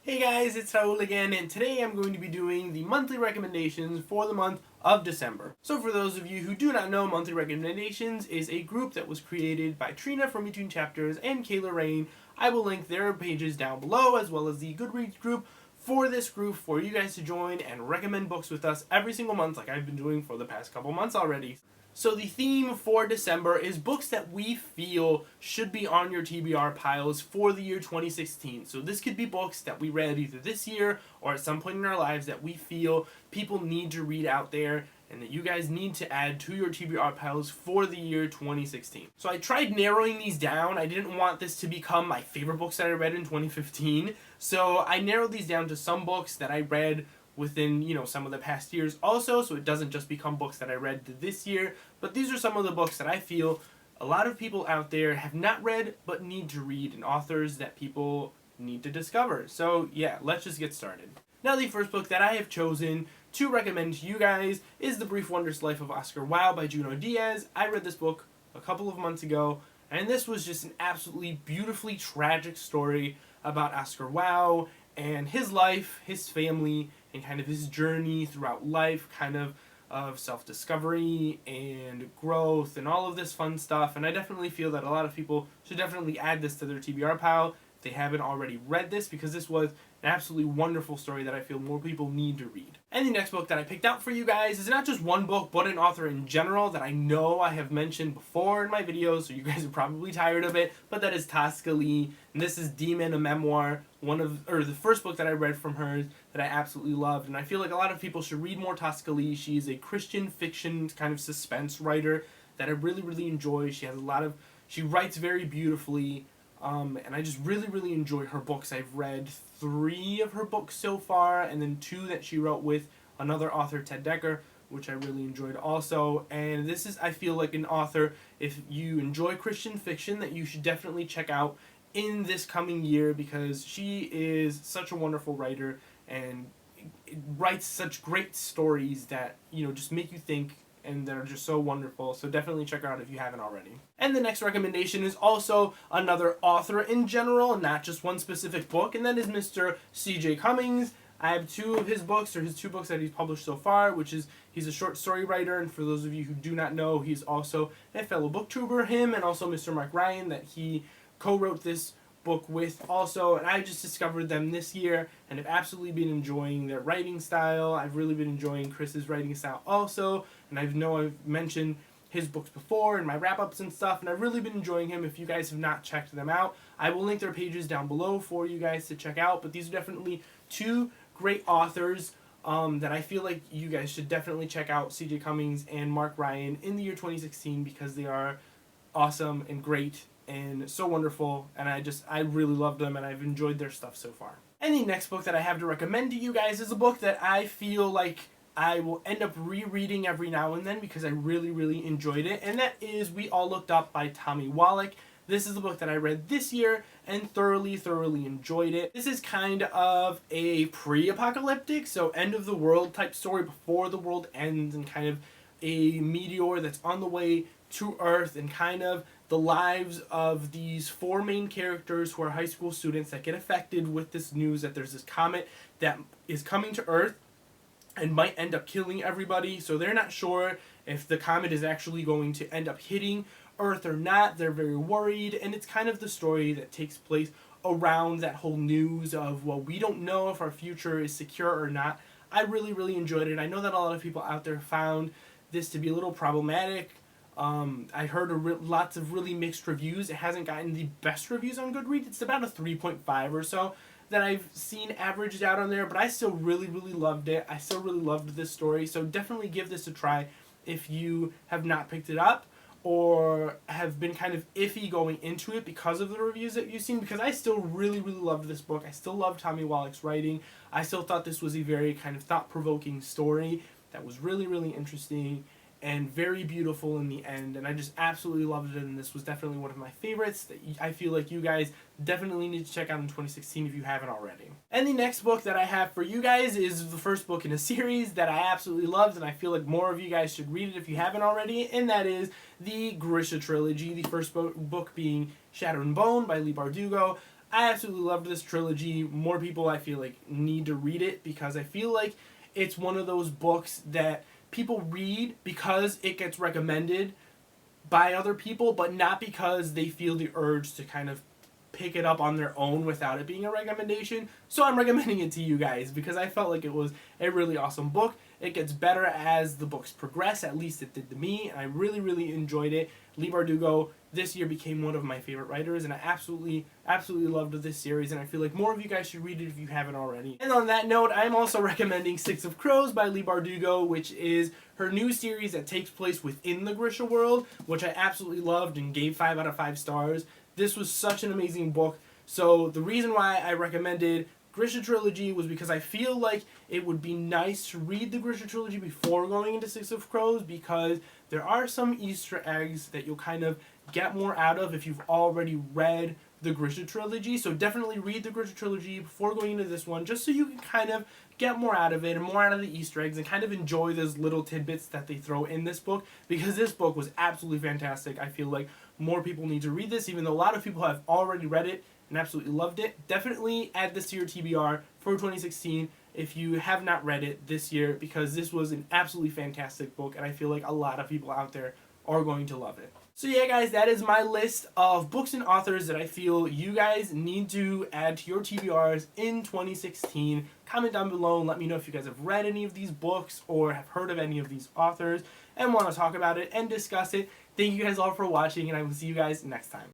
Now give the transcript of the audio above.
Hey guys, it's Raul again, and today I'm going to be doing the monthly recommendations for the month of December. So for those of you who do not know, Monthly Recommendations is a group that was created by Trina from Between Chapters and Kayla. I will link their pages down below, as well as the Goodreads group for this group for you guys to join and recommend books with us every single month like I've been doing for the past couple months already. So the theme for December is books that we feel should be on your TBR piles for the year 2016. So this could be books that we read either this year or at some point in our lives that we feel people need to read out there and that you guys need to add to your TBR piles for the year 2016. So I tried narrowing these down. I didn't want this to become my favorite books that I read in 2015. So I narrowed these down to some books that I read within, some of the past years also, so it doesn't just become books that I read this year, but these are some of the books that I feel a lot of people out there have not read but need to read, and authors that people need to discover. So yeah, let's just get started. Now the first book that I have chosen to recommend to you guys is The Brief Wondrous Life of Oscar Wilde by Junot Diaz. I read this book a couple of months ago, and this was just an absolutely beautifully tragic story about Oscar Wilde and his life, his family, and kind of his journey throughout life, kind of self-discovery and growth and all of this fun stuff. And I definitely feel that a lot of people should definitely add this to their TBR pile if they haven't already read this, because this was an absolutely wonderful story that I feel more people need to read. And the next book that I picked out for you guys is not just one book, but an author in general that I know I have mentioned before in my videos, so you guys are probably tired of it, but that is Tosca Lee. And this is Daemon, a memoir, the first book that I read from her that I absolutely loved. And I feel like a lot of people should read more Tosca Lee. She is a Christian fiction kind of suspense writer that I really, really enjoy. She writes very beautifully. And I just really enjoy her books. I've read 3 of her books so far, and then 2 that she wrote with another author, Ted Dekker, which I really enjoyed also. And this is, I feel like, an author, if you enjoy Christian fiction, that you should definitely check out in this coming year, because she is such a wonderful writer and writes such great stories that, just make you think, and they're just so wonderful. So definitely check her out if you haven't already. And the next recommendation is also another author in general, not just one specific book, and that is Mr. C.J. Cummings. I have 2 of his books, or his 2 books that he's published so far, which is, he's a short story writer, and for those of you who do not know, he's also a fellow booktuber, him and also Mr. Mark Ryan, that he co-wrote this book with also, and I just discovered them this year and have absolutely been enjoying their writing style. I've really been enjoying Chris's writing style also, and I've mentioned his books before in my wrap-ups and stuff, and I've really been enjoying him. If you guys have not checked them out, I will link their pages down below for you guys to check out, but these are definitely 2 great authors that I feel like you guys should definitely check out, C.J. Cummings and Mark Ryan, in the year 2016, because they are awesome and great and so wonderful, and I really love them, and I've enjoyed their stuff so far. And the next book that I have to recommend to you guys is a book that I feel like I will end up rereading every now and then because I really enjoyed it, and that is We All Looked Up by Tommy Wallach. This is the book that I read this year and thoroughly enjoyed it. This is kind of a pre-apocalyptic, so end of the world type story before the world ends, and kind of a meteor that's on the way to Earth, and kind of the lives of these 4 main characters who are high school students that get affected with this news that there's this comet that is coming to Earth and might end up killing everybody. So they're not sure if the comet is actually going to end up hitting Earth or not. They're very worried, and it's kind of the story that takes place around that whole news of, well, we don't know if our future is secure or not. I really enjoyed it. I know that a lot of people out there found this to be a little problematic. I heard lots of really mixed reviews. It hasn't gotten the best reviews on Goodreads. It's about a 3.5 or so that I've seen averaged out on there, but I still really loved it. I still really loved this story, so definitely give this a try if you have not picked it up or have been kind of iffy going into it because of the reviews that you've seen, because I still really loved this book. I still love Tommy Wallach's writing. I still thought this was a very kind of thought-provoking story that was really interesting and very beautiful in the end, and I just absolutely loved it, and this was definitely one of my favorites that I feel like you guys definitely need to check out in 2016 if you haven't already. And the next book that I have for you guys is the first book in a series that I absolutely loved, and I feel like more of you guys should read it if you haven't already, and that is the Grisha Trilogy, the first book being Shadow and Bone by Leigh Bardugo. I absolutely loved this trilogy. More people, I feel like, need to read it because I feel like it's one of those books that people read because it gets recommended by other people, but not because they feel the urge to kind of pick it up on their own without it being a recommendation. So I'm recommending it to you guys because I felt like it was a really awesome book. It gets better as the books progress, at least it did to me, and I really, really enjoyed it. Leigh Bardugo this year became one of my favorite writers, and I absolutely loved this series, and I feel like more of you guys should read it if you haven't already. And on that note, I'm also recommending Six of Crows by Leigh Bardugo, which is her new series that takes place within the Grisha world, which I absolutely loved and gave 5 out of 5 stars. This was such an amazing book. So the reason why I recommended Grisha Trilogy was because I feel like it would be nice to read the Grisha Trilogy before going into Six of Crows, because there are some Easter eggs that you'll kind of get more out of if you've already read the Grisha Trilogy. So definitely read the Grisha Trilogy before going into this one, just so you can kind of get more out of it and more out of the Easter eggs and kind of enjoy those little tidbits that they throw in this book, because this book was absolutely fantastic. I feel like more people need to read this, even though a lot of people have already read it and absolutely loved it. Definitely add this to your TBR for 2016 if you have not read it this year, because this was an absolutely fantastic book and I feel like a lot of people out there are going to love it. So yeah, guys, that is my list of books and authors that I feel you guys need to add to your TBRs in 2016. Comment down below and let me know if you guys have read any of these books or have heard of any of these authors and want to talk about it and discuss it. Thank you guys all for watching, and I will see you guys next time.